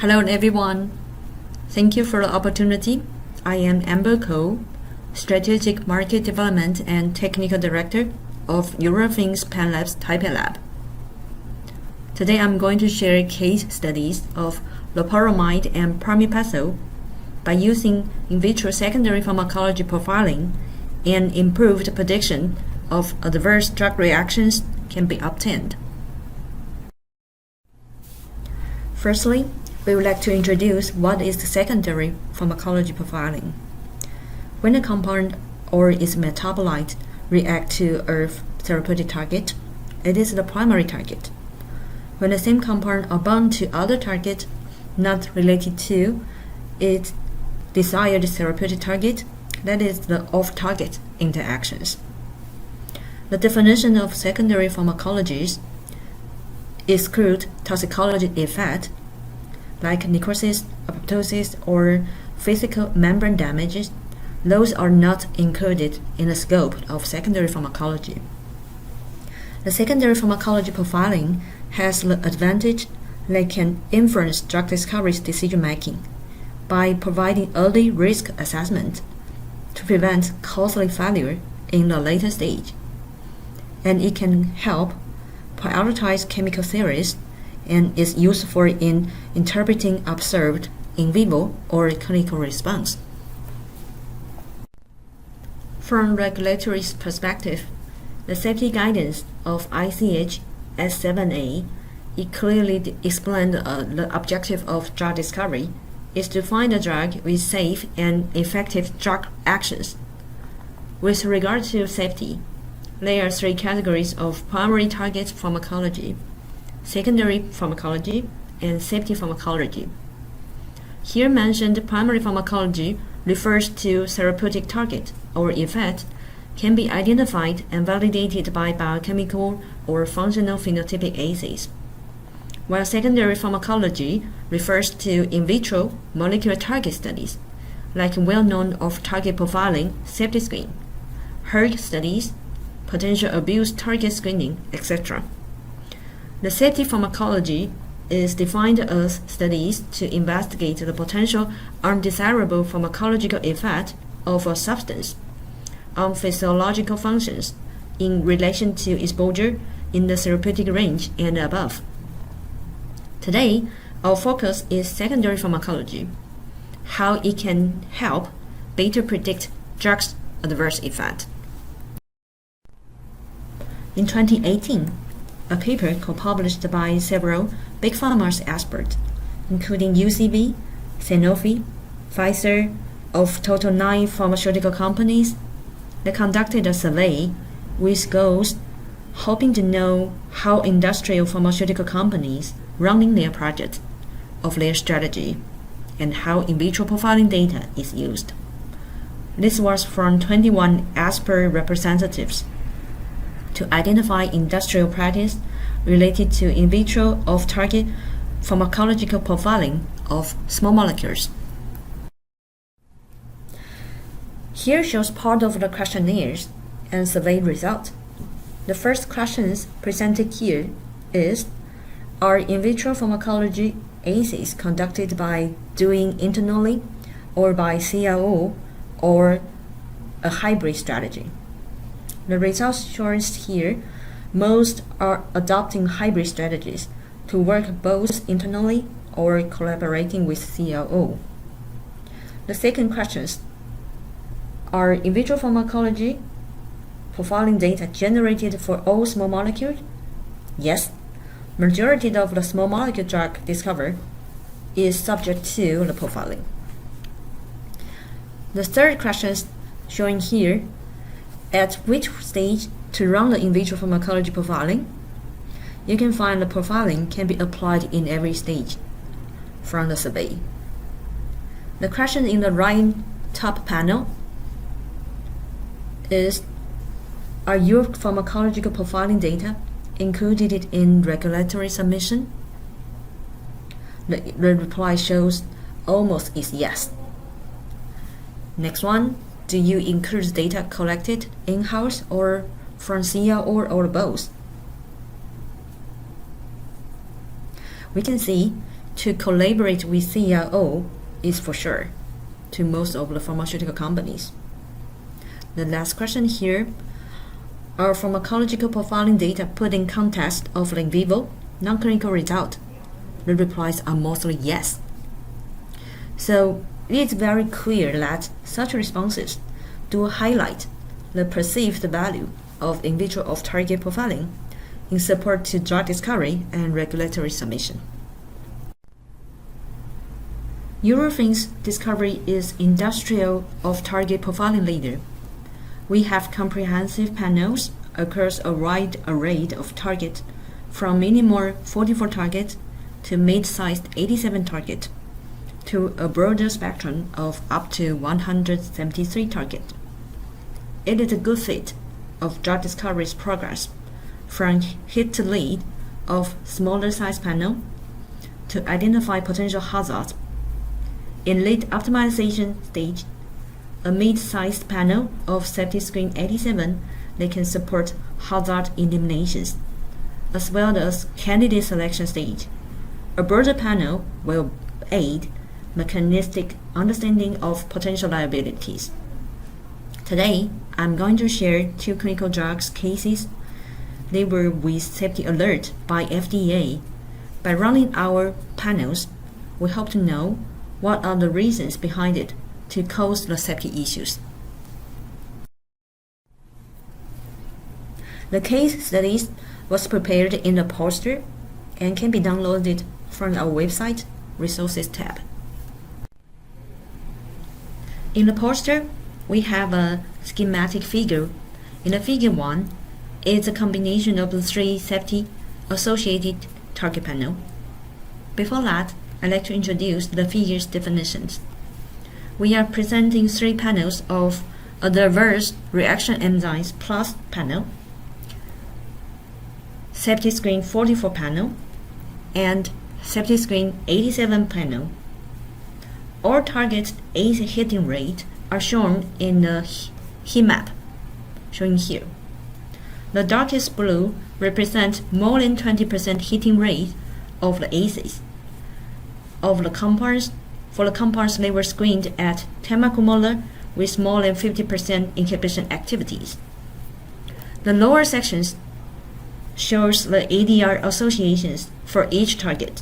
Hello everyone. Thank you for the opportunity. I am Berg, Strategic Market Development and Technical Director of Eurofins Pan Labs Taipei Lab. Today I'm going to share case studies of Loperamide and Pramipexole by using in vitro secondary pharmacology profiling and improved prediction of adverse drug reactions can be obtained. Firstly, we would like to introduce what is the secondary pharmacology profiling. When a compound or its metabolite react to a therapeutic target, it is the primary target. When the same compound are bound to other target not related to its desired therapeutic target, that is the off-target interactions. The definition of secondary pharmacologies exclude toxicology effect like necrosis, apoptosis, or physical membrane damages. Those are not included in the scope of secondary pharmacology. The secondary pharmacology profiling has the advantage that it can influence drug discovery decision-making by providing early risk assessment to prevent costly failure in the later stage. And it can help prioritize chemical theories and is useful in interpreting observed in vivo or clinical response. From regulatory perspective, the safety guidance of ICH S7A clearly explained the objective of drug discovery is to find a drug with safe and effective drug actions. With regard to safety, there are three categories of primary target pharmacology: secondary pharmacology, and safety pharmacology. Here mentioned primary pharmacology refers to therapeutic target or effect can be identified and validated by biochemical or functional phenotypic assays, while secondary pharmacology refers to in vitro molecular target studies, like well-known off-target profiling, safety screen, hERG studies, potential abuse target screening, etc. The safety pharmacology is defined as studies to investigate the potential undesirable pharmacological effect of a substance on physiological functions in relation to exposure in the therapeutic range and above. Today, our focus is secondary pharmacology, how it can help better predict drugs' adverse effect. In 2018, a paper co-published by several big pharma's experts, including UCB, Sanofi, Pfizer, of total 9 pharmaceutical companies, they conducted a survey with goals hoping to know how industrial pharmaceutical companies running their projects of their strategy and how in vitro profiling data is used. This was from 21 expert representatives to identify industrial practice related to in vitro off-target pharmacological profiling of small molecules. Here shows part of the questionnaires and survey result. The first questions presented here is: are in vitro pharmacology assays conducted by doing internally or by CRO or a hybrid strategy? The results shown here, most are adopting hybrid strategies to work both internally or collaborating with CRO. The second questions: are in vitro pharmacology profiling data generated for all small molecules? Yes, majority of the small molecule drug discovered is subject to the profiling. The third questions shown here: at which stage to run the in vitro pharmacology profiling? You can find the profiling can be applied in every stage from the survey. The question in the right top panel is: are your pharmacological profiling data included in regulatory submission? The reply shows almost is yes. Next one: do you include data collected in-house or from CRO or both? We can see to collaborate with CRO is for sure to most of the pharmaceutical companies. The last question here, are pharmacological profiling data put in context of in vivo non-clinical result? The replies are mostly yes. So it is very clear that such responses do highlight the perceived value of in vitro off-target profiling in support to drug discovery and regulatory submission. Eurofins Discovery is industrial off-target profiling leader. We have comprehensive panels across a wide array of targets, from minimal 44 targets to mid-sized 87 targets, to a broader spectrum of up to 173 targets. It is a good fit of drug discovery's progress, from hit to lead of smaller size panel to identify potential hazards. In lead optimization stage, a mid-sized panel of safety screen 87 that can support hazard eliminations, as well as candidate selection stage. A broader panel will aid mechanistic understanding of potential liabilities. Today, I'm going to share 2 clinical drugs cases. They were with safety alert by FDA. By running our panels, we hope to know what are the reasons behind it to cause the safety issues. The case studies was prepared in a poster and can be downloaded from our website Resources tab. In the poster, we have a schematic figure. In the figure 1, it's a combination of the 3 safety associated target panel. Before that, I'd like to introduce the figure's definitions. We are presenting 3 panels of a diverse reaction enzymes plus panel, safety screen 44 panel, and safety screen 87 panel. All targets ACE hitting rate are shown in the heat map, shown here. The darkest blue represents more than 20% hitting rate of the ACEs. Of the compounds, for the compounds they were screened at 10 micromolar with more than 50% inhibition activities. The lower sections shows the ADR associations for each target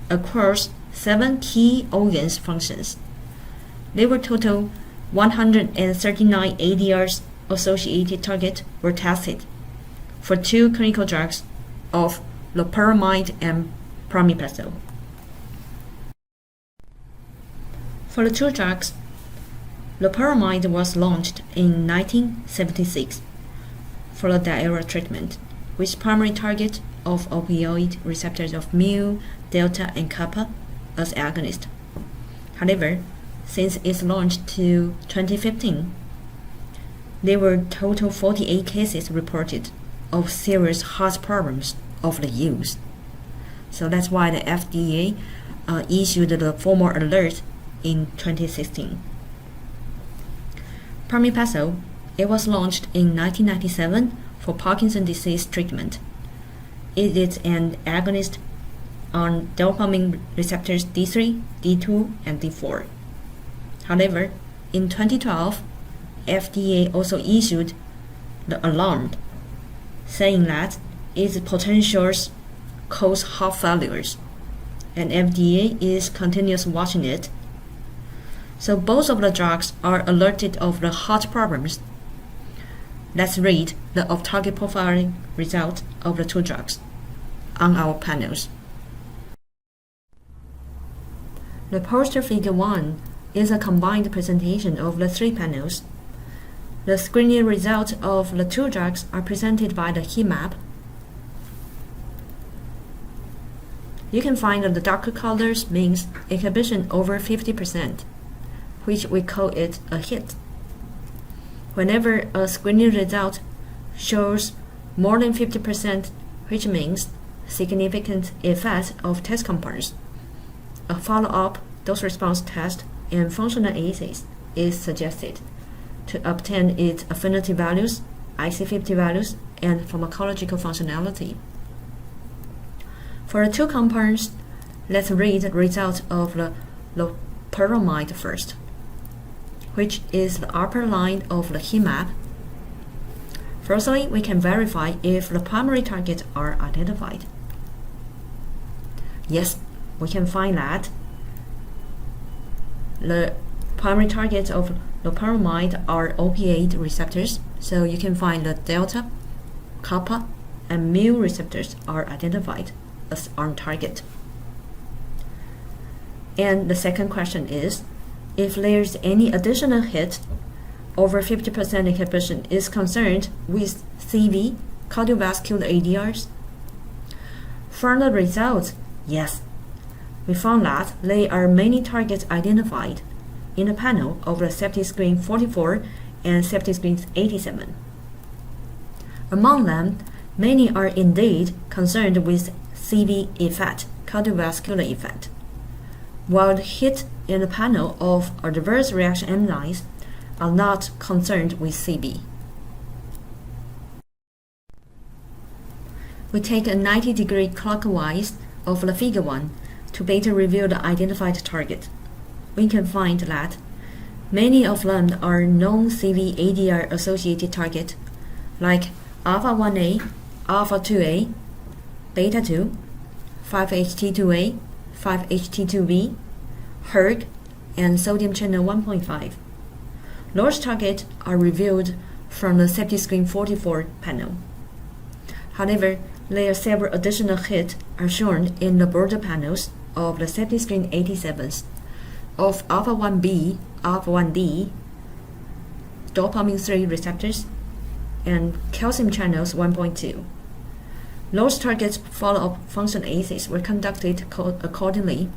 across 7 key organs functions. There were total 139 ADRs associated targets were tested for 2 clinical drugs of Loperamide and Pramipexole. For the 2 drugs, Loperamide was launched in 1976 for the diarrhea treatment, with primary target of opioid receptors of mu, delta, and kappa as agonist. However, since its launch to 2015, there were total 48 cases reported of serious heart problems of the use. So that's why the FDA issued the formal alert in 2016. Pramipexole, it was launched in 1997 for Parkinson's disease treatment. It is an agonist on dopamine receptors D3, D2, and D4. However, in 2012, FDA also issued the alarm, saying that its potentials cause heart failures, and FDA is continuously watching it. So both of the drugs are alerted of the heart problems. Let's read the off-target profiling result of the 2 drugs on our panels. The poster figure 1 is a combined presentation of the 3 panels. The screening results of the 2 drugs are presented by the heat map. You can find that the darker colors means inhibition over 50%, which we call it a hit. Whenever a screening result shows more than 50%, which means significant effect of test compounds, a follow-up dose response test and functional assays is suggested to obtain its affinity values, IC50 values, and pharmacological functionality. For the 2 compounds, Let's read the results of the Loperamide first, which is the upper line of the heat map. Firstly, we can verify if the primary targets are identified. Yes, we can find that the primary targets of loperamide are opiate receptors, so you can find the delta, kappa, and mu receptors are identified as on target. And the second question is, if there's any additional hit, over 50% inhibition is concerned with CV, cardiovascular ADRs? From the results, yes, we found that there are many targets identified in the panel of the safety screen 44 and safety screen 87. Among them, many are indeed concerned with CV effect, cardiovascular effect, while the hit in the panel of adverse reaction enzymes are not concerned with CV. We take a 90-degree clockwise of the figure 1 to better reveal the identified target. We can find that many of them are non-CV ADR associated targets, like alpha-1A, alpha-2A, beta-2, 5-HT2A, 5-HT2B, Berg, and sodium channel 1.5. Those targets are revealed from the safety screen 44 panel. However, there are several additional hits are shown in the border panels of the safety screen 87s of alpha-1B, alpha-1D, dopamine 3 receptors, and calcium channels 1.2. Those targets follow-up function assays were conducted accordingly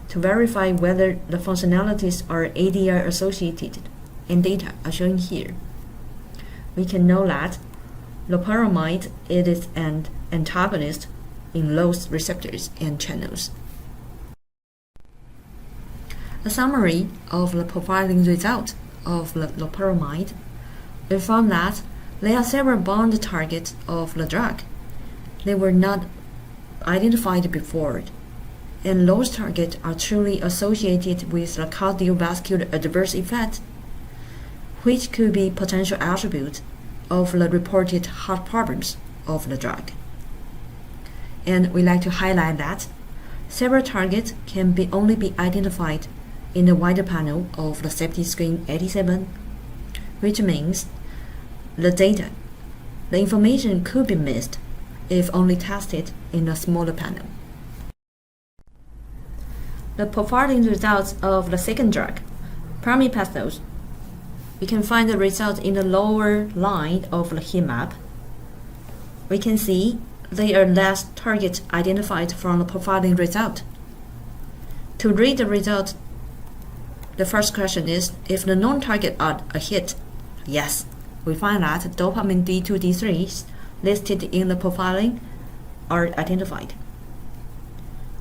to verify whether the functionalities are ADR associated, and data are shown here. We can know that loperamide is an antagonist in those receptors and channels. A summary of the profiling result of the loperamide, we found that there are several bound targets of the drug. They were not identified before, and those targets are truly associated with the cardiovascular adverse effect, which could be potential attributes of the reported heart problems of the drug. And we like to highlight that several targets can only be identified in the wider panel of the safety screen 87, which means the information could be missed if only tested in a smaller panel. The profiling results of the second drug, Pramipexole. We can find the results in the lower line of the heat map. We can see there are less targets identified from the profiling result. To read the result, the first question is if the non-target are a hit. Yes, we find that dopamine D2, D3 listed in the profiling are identified.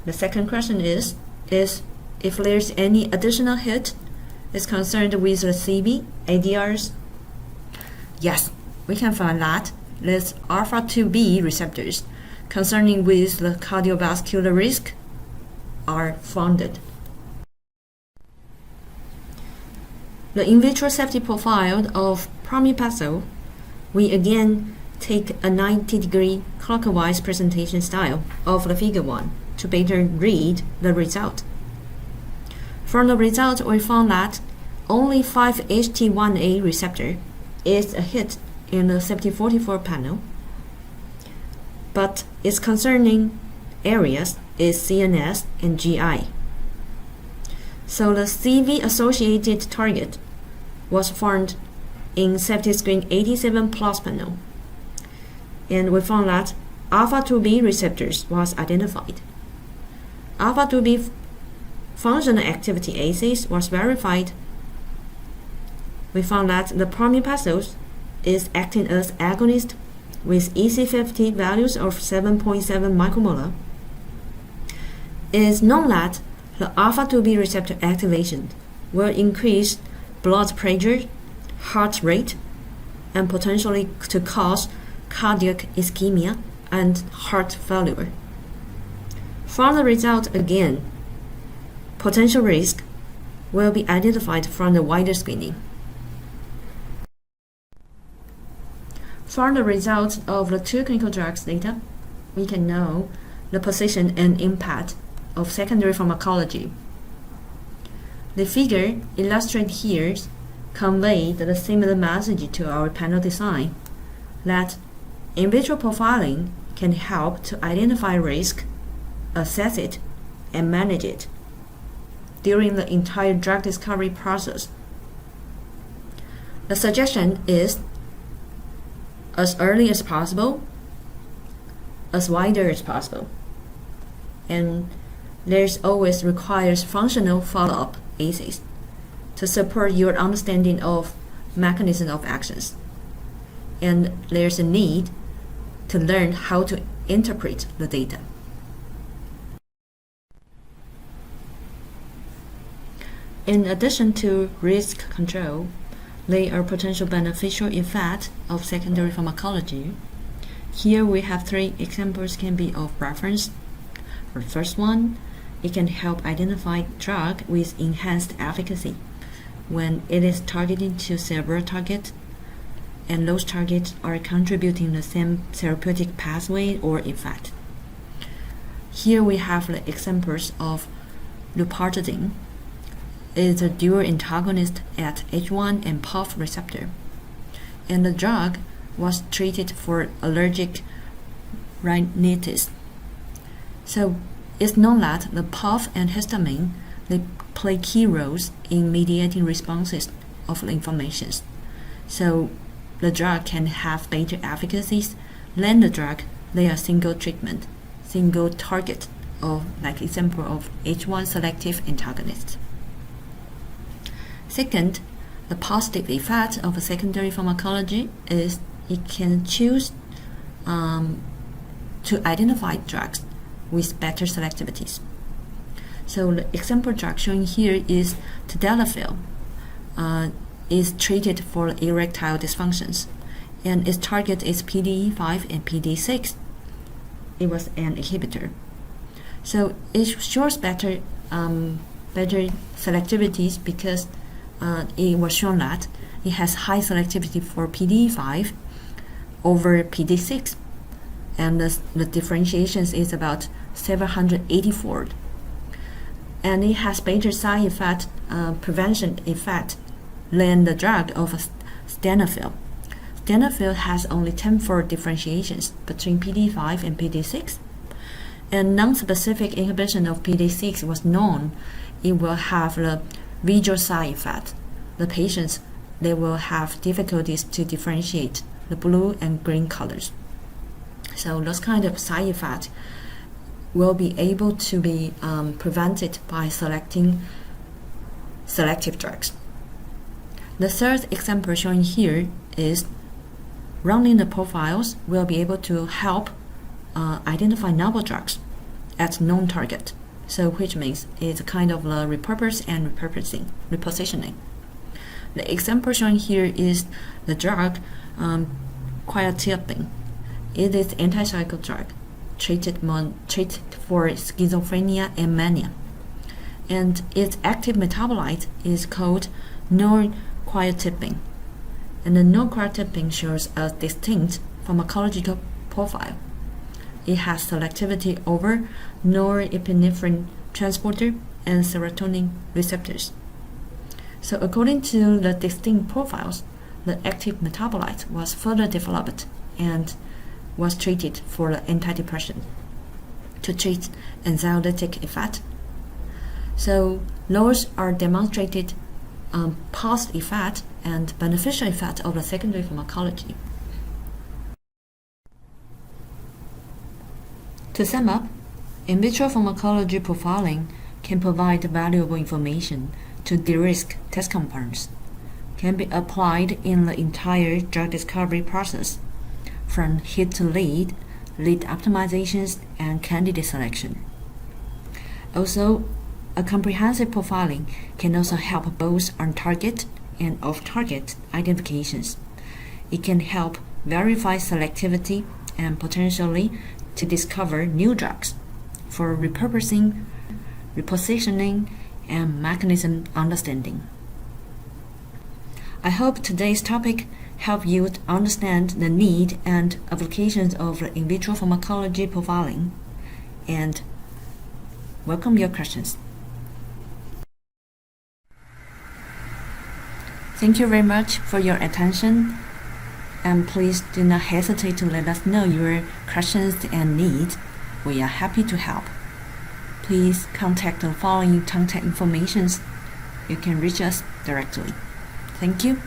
The second question is if there's any additional hit is concerned with the CV, ADRs. Yes, we can find that there's alpha-2B receptors concerning with the cardiovascular risk are founded. The in vitro safety profile of Pramipexole, we again take a 90-degree clockwise presentation style of the figure 1 to better read the result. From the result, we found that only 5-HT1A receptor is a hit in the safety 44 panel, but its concerning areas is CNS and GI. So the CV-associated target was found in safety screen 87 plus panel, and we found that alpha-2B receptors was identified. Alpha-2B functional activity assays was verified. We found that the Pramipexole is acting as agonist with EC50 values of 7.7 micromolar. It is known that the alpha-2B receptor activation will increase blood pressure, heart rate, and potentially to cause cardiac ischemia and heart failure. From the result again, potential risk will be identified from the wider screening. From the results of the 2 clinical drugs data, we can know the position and impact of secondary pharmacology. The figure illustrated here conveys the similar message to our panel design, that in vitro profiling can help to identify risk, assess it, and manage it during the entire drug discovery process. The suggestion is as early as possible, as wider as possible, and there's always requires functional follow-up assays to support your understanding of mechanism of actions, and there's a need to learn how to interpret the data. In addition to risk control, there are potential beneficial effects of secondary pharmacology. Here we have 3 examples can be of reference. For the first one, it can help identify drug with enhanced efficacy when it is targeting to several targets, and those targets are contributing the same therapeutic pathway or effect. Here we have the examples of Loperamide. It is a dual antagonist at H1 and POF receptor, and the drug was treated for allergic rhinitis. So it's known that the POF and histamine, they play key roles in mediating responses of inflammations. So the drug can have better efficacies than the drug they are single treatment, single target, of like example of H1 selective antagonist. Second, the positive effect of a secondary pharmacology is it can choose to identify drugs with better selectivities. So the example drug shown here is tadalafil, is treated for erectile dysfunctions, and its target is PDE5 and PDE6. It was an inhibitor. So it shows better selectivities because it was shown that it has high selectivity for PDE5 over PDE6, and the differentiations is about 780-fold. And it has better side effect prevention effect than the drug of stanafil. Stanafil has only 10-fold differentiations between PDE5 and PDE6, and non-specific inhibition of PDE6 was known. It will have the visual side effect. The patients, they will have difficulties to differentiate the blue and green colors. So those kind of side effects will be able to be prevented by selecting selective drugs. The third example shown here is running the profiles will be able to help identify novel drugs at known target. So which means it's a kind of repurpose and repositioning. The example shown here is the drug quetiapine. It is antipsychotic drug treated for schizophrenia and mania, and its active metabolite is called norquetiapine, and the norquetiapine shows a distinct pharmacological profile. It has selectivity over norepinephrine transporter and serotonin receptors. So according to the distinct profiles, the active metabolite was further developed and was treated for antidepressant to treat anxiolytic effect. So those are demonstrated positive effect and beneficial effect of the secondary pharmacology. To sum up, in vitro pharmacology profiling can provide valuable information to de-risk test compounds, can be applied in the entire drug discovery process, from hit to lead optimizations, and candidate selection. Also, a comprehensive profiling can also help both on target and off-target identifications. It can help verify selectivity and potentially to discover new drugs for repurposing, repositioning, and mechanism understanding. I hope today's topic helped you understand the need and applications of in vitro pharmacology profiling, and welcome your questions. Thank you very much for your attention, and please do not hesitate to let us know your questions and needs. We are happy to help. Please contact the following contact information. You can reach us directly. Thank you.